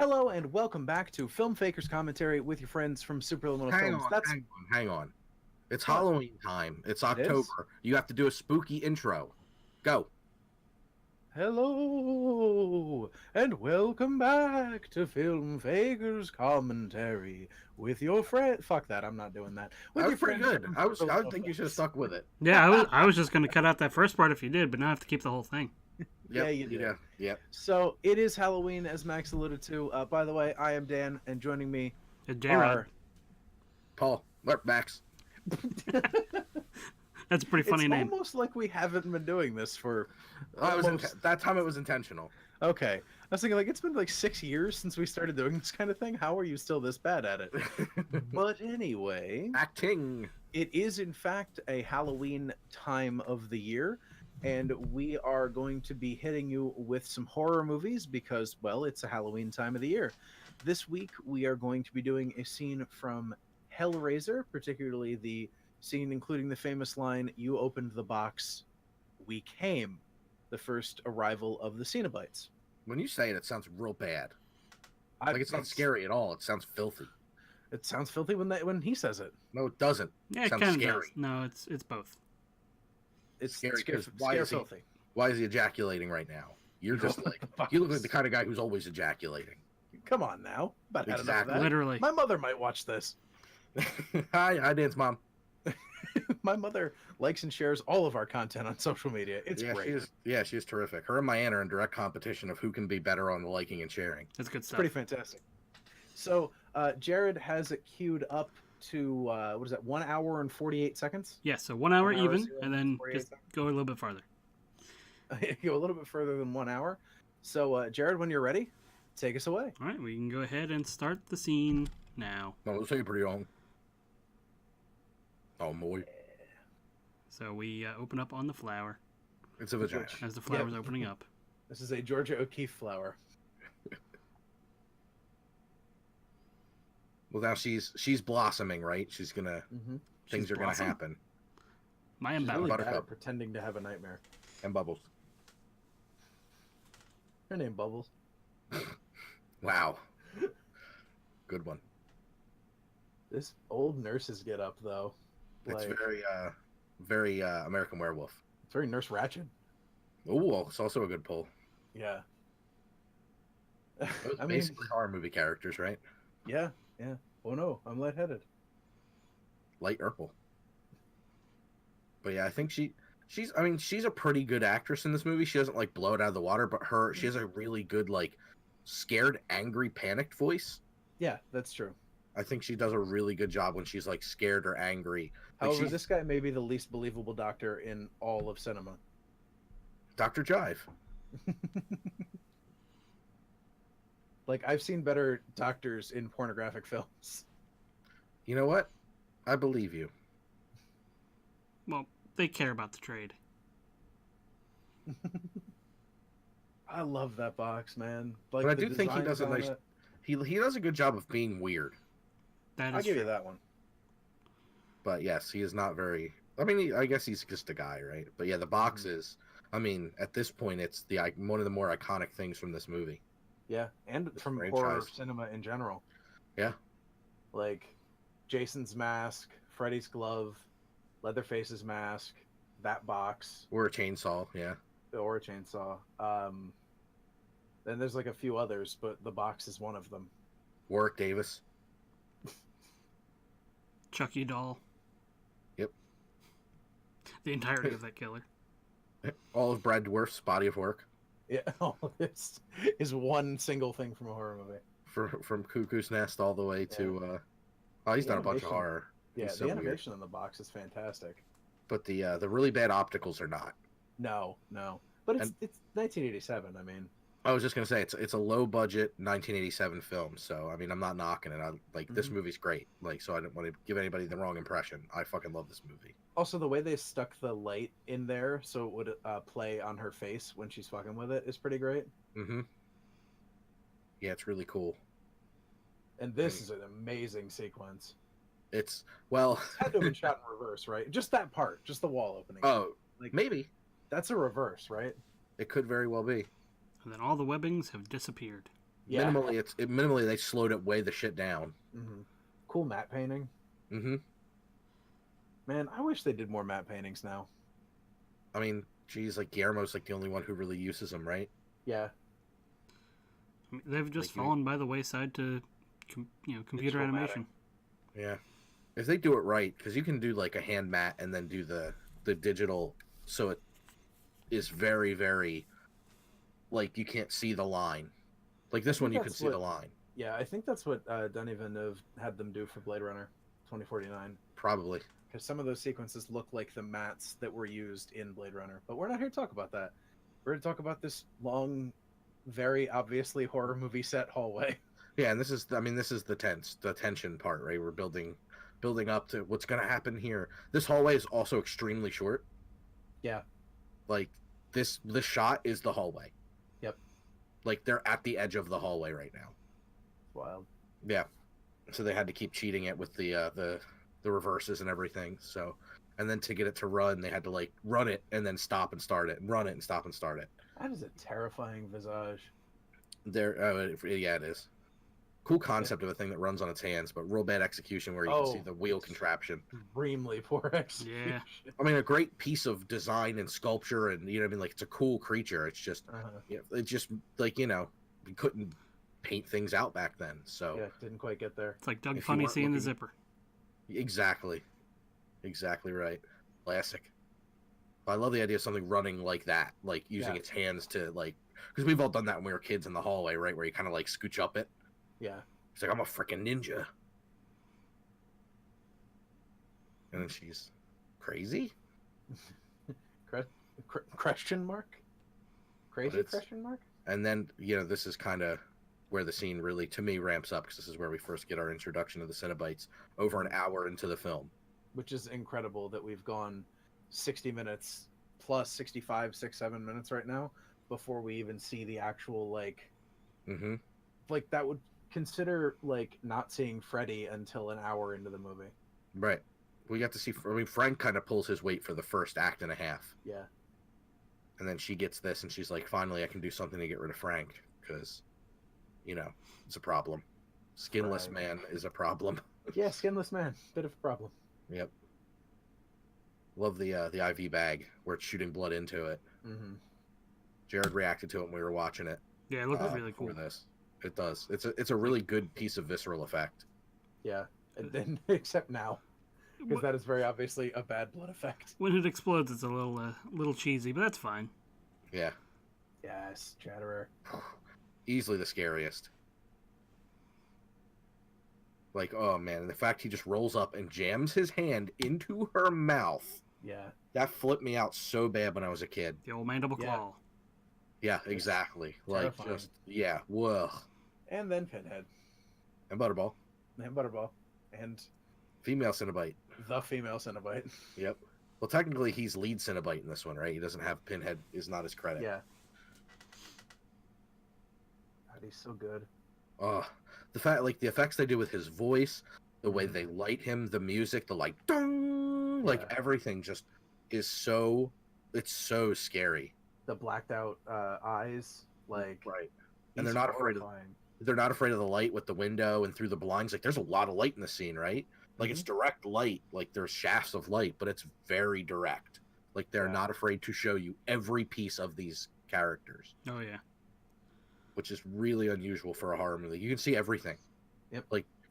Hello and welcome back to Filmfaker's commentary with your friends from Superliminal Hang Films. on, hang on. It's What? Halloween time. It's It is? October. You have to do a spooky intro. Go. Hello and welcome back to Filmfaker's commentary with your friend. Fuck that! I'm not doing that. With That your was pretty friends good. from I Superliminal think you should have Films. stuck with it. Yeah, I was just going to cut out that first part if you did, but now I have to keep the whole thing. Yeah, you did. Yep. So it is Halloween, as Max alluded to. By the way, I am Dan, and joining me J-Rod. are. Paul, look, Max. That's a pretty funny It's name. almost like we haven't been doing this for. That time it was intentional. Okay. I was thinking, like, it's been like 6 years since we started doing this kind of thing. How are you still this bad at it? But anyway, Acting. it is in fact a Halloween time of the year, and we are going to be hitting you with some horror movies because, well, it's a Halloween time of the year. This week, we are going to be doing a scene from Hellraiser, particularly the scene including the famous line, "You opened the box, we came," the first arrival of the Cenobites. When you say it, it sounds real bad. Like it's not scary at all. It sounds filthy. It sounds filthy when he says it. No, it doesn't. Yeah, It it sounds kind of scary. does. No, it's both. It's Scary, scare 'cause why is he- filthy. Why is he ejaculating right now? You're just like you look like the kind of guy who's always ejaculating. Come on now. But had enough of Exactly. that. Literally. My mother might watch this. Hi, Dan's mom. My mother likes and shares all of our content on social media. It's great. She is terrific. Her and my aunt are in direct competition of who can be better on the liking and sharing. That's good It's stuff. pretty fantastic. So Jared has it queued up to what is that? 1 hour and 48 seconds. Yeah, so 1 hour 1 hour, even, 0, and then 48 just go a little bit farther. Go a little bit further than 1 hour. So Jared, when you're ready, take us away. All right, we can go ahead and start the scene now. No, let's take it pretty long. Oh boy, So we open up on the flower it's a vagina. as the flower's opening up. This is a Georgia O'Keeffe flower. Well, now she's blossoming, right? She's gonna Mm-hmm. things She's are gonna blossom? happen. My She's imbalance. really bad Buttercup. at pretending to have a nightmare. And Bubbles. Her name Bubbles. Wow, good one. This old nurses get up though. It's Like, very American Werewolf. it's very Nurse Ratched. Oh, it's also a good pull. Yeah. Those I mean, basically horror movie characters, right? yeah. Oh no, I'm lightheaded. Light Urkel. But yeah, I think she's a pretty good actress in this movie. She doesn't like blow it out of the water, but she has a really good like scared, angry, panicked voice. Yeah, that's true. I think she does a really good job when she's like scared or angry. Like, However, she's this guy may be the least believable doctor in all of cinema. Dr. Jive. Like, I've seen better doctors in pornographic films. You know what? I believe you. Well, they care about the trade. I love that box, man. Like, But I the do think he designs does a on nice. it. He does a good job of being weird. That I'll is give true. you that one. But yes, he is not very. I mean, I guess he's just a guy, right? But yeah, the box is. I mean, at this point, it's one of the more iconic things from this movie. Yeah, and from franchise. horror cinema in general. Yeah. Like, Jason's mask, Freddy's glove, Leatherface's mask, that box, Or a chainsaw, yeah. or a chainsaw. Then there's like a few others, but the box is one of them. Warwick Davis. Chucky doll. Yep. The entirety of that killer. All of Brad Dourif's body of work. Yeah, all of this is one single thing from a horror movie. From Cuckoo's Nest all the way to. He's The done a bunch of animation- horror. Yeah, He's the so weird. animation on the box is fantastic. But the really bad opticals are not. No, but it's And- it's 1987. I mean, I was just gonna say it's a low budget 1987 film, so I mean I'm not knocking it. This Mhm. movie's great. Like, so I don't want to give anybody the wrong impression. I fucking love this movie. also the way they stuck the light in there so it would play on her face when she's fucking with it is pretty great. Mm-hmm. Yeah, it's really cool. And this is an amazing sequence. It's It had to have been shot in reverse, right? Just that part, just the wall opening. oh, Like, maybe that's a reverse, right? it could very well be. And then all the webbings have disappeared. Yeah. Minimally they slowed it way the shit down. Hmm. Cool matte painting. Mm-hmm. Man, I wish they did more matte paintings now. I mean, geez, like Guillermo's like the only one who really uses them, right? Yeah. I mean, they've just Like, fallen by the wayside to, computer Digital animation. yeah. If they do it right, because you can do like a hand mat and then do the digital, so it is very, very, like you can't see the line. Like I this think one, you can that's see the what. line. Yeah, I think that's what Denis Villeneuve had them do for Blade Runner 2049. Probably. Because some of those sequences look like the mats that were used in Blade Runner. But we're not here to talk about that. We're here to talk about this long, very obviously horror movie set hallway. Yeah, and this is the tension part, right? We're building up to what's gonna happen here. This hallway is also extremely short. Yeah. Like this shot is the hallway. Yep. Like they're at the edge of the hallway right now. Wild. Yeah. So they had to keep cheating it with the reverses and everything. So, and then to get it to run, they had to like run it and then stop and start it, and run it and stop and start it. That is a terrifying visage. Yeah, it is. Cool concept of a thing that runs on its hands, but real bad execution where you can see the wheel contraption. Extremely poor execution. Yeah. I mean, a great piece of design and sculpture, and you know what I mean. Like it's a cool creature. It's just, it's just like you couldn't paint things out back then. So Yeah, didn't quite get there. It's like Doug If you Funny weren't seeing the looking- zipper. exactly right. Classic. I love the idea of something running like that, like using its hands to like, because we've all done that when we were kids in the hallway, right? Where you kind of like scooch up it. Yeah. It's like I'm a freaking ninja. And then she's crazy. Question mark? Crazy it's- question mark? And then this is kind of where the scene really, to me, ramps up because this is where we first get our introduction to the Cenobites over an hour into the film. Which is incredible that we've gone 60 minutes plus 65, 7 minutes right now before we even see the actual like that would consider like not seeing Freddy until an hour into the movie. Right. We got to see. I mean, Frank kind of pulls his weight for the first act and a half. Yeah. And then she gets this, and she's like, "Finally, I can do something to get rid of Frank because, it's a problem. Skinless man is a problem." Yeah, skinless man, bit of a problem. Yep. Love the IV bag where it's shooting blood into it. Mm-hmm. Jared reacted to it when we were watching it. Yeah, it looks really cool. For this, it does. It's a really good piece of visceral effect. Yeah, and then except now, because that is very obviously a bad blood effect. When it explodes, it's a little cheesy, but that's fine. Yeah. Yes, Chatterer. Easily the scariest. Like, oh man, the fact he just rolls up and jams his hand into her mouth. Yeah. That flipped me out so bad when I was a kid. The old mandible claw. Yeah, exactly. Like, terrifying. whoa. And then Pinhead. And Butterball. And Butterball. And Female Cenobite. the female Cenobite. Yep. Well, technically, he's lead Cenobite in this one, right? He doesn't have Pinhead, is not his credit. Yeah. God, he's so good. Oh, the effects they do with his voice, the way they light him, the music, the like, dong, like everything just is it's so scary. The blacked out eyes, like right, and they're not afraid of the light with the window and through the blinds. Like, there's a lot of light in the scene, right? Like it's direct light, like there's shafts of light, but it's very direct. Like they're not afraid to show you every piece of these characters. Oh yeah. Which is really unusual for a horror movie. You can see everything. Yep.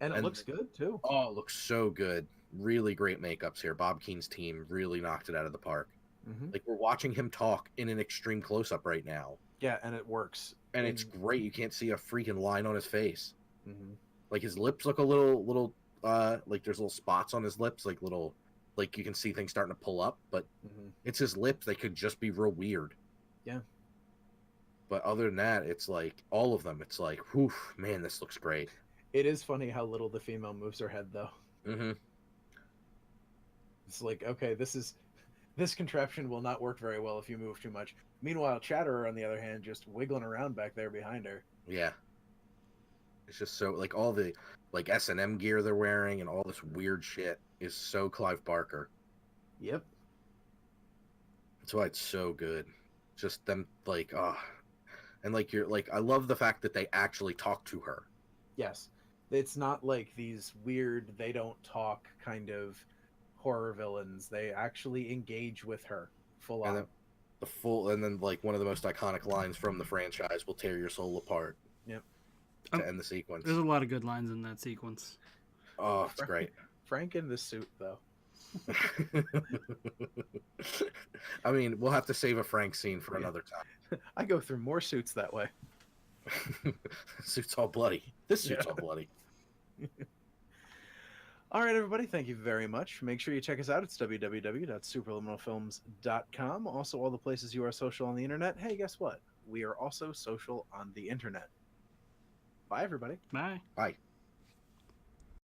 And it looks good too. Oh, it looks so good. Really great makeups here. Bob Keane's team really knocked it out of the park. Mm-hmm. Like, we're watching him talk in an extreme close-up right now. Yeah, and it works. And it's great. You can't see a freaking line on his face. Mm-hmm. Like, his lips look a little like there's little spots on his lips, like little, like you can see things starting to pull up, but it's his lips. They could just be real weird. Yeah. But other than that, it's like all of them. It's like, whew, man, this looks great. It is funny how little the female moves her head, though. Mm-hmm. It's like, okay, this contraption will not work very well if you move too much. Meanwhile, Chatterer, on the other hand, just wiggling around back there behind her. Yeah. It's just so, like, all the, like, S&M gear they're wearing and all this weird shit is so Clive Barker. Yep. That's why it's so good. Just them, like, And like you're like, I love the fact that they actually talk to her. Yes. It's not like these weird, they don't talk kind of horror villains. They actually engage with her full And on. then and then like one of the most iconic lines from the franchise will tear your soul apart Yep. to end the sequence. There's a lot of good lines in that sequence. Oh, it's great. Frank in the suit, though. I mean, we'll have to save a Frank scene for another time. I go through more suits that way. Suit's all bloody. This suit's all bloody. All right, everybody, thank you very much. Make sure you check us out. It's www.superliminalfilms.com. Also, all the places you are social on the internet. Hey, guess what? We are also social on the internet. Bye, everybody. Bye. Bye.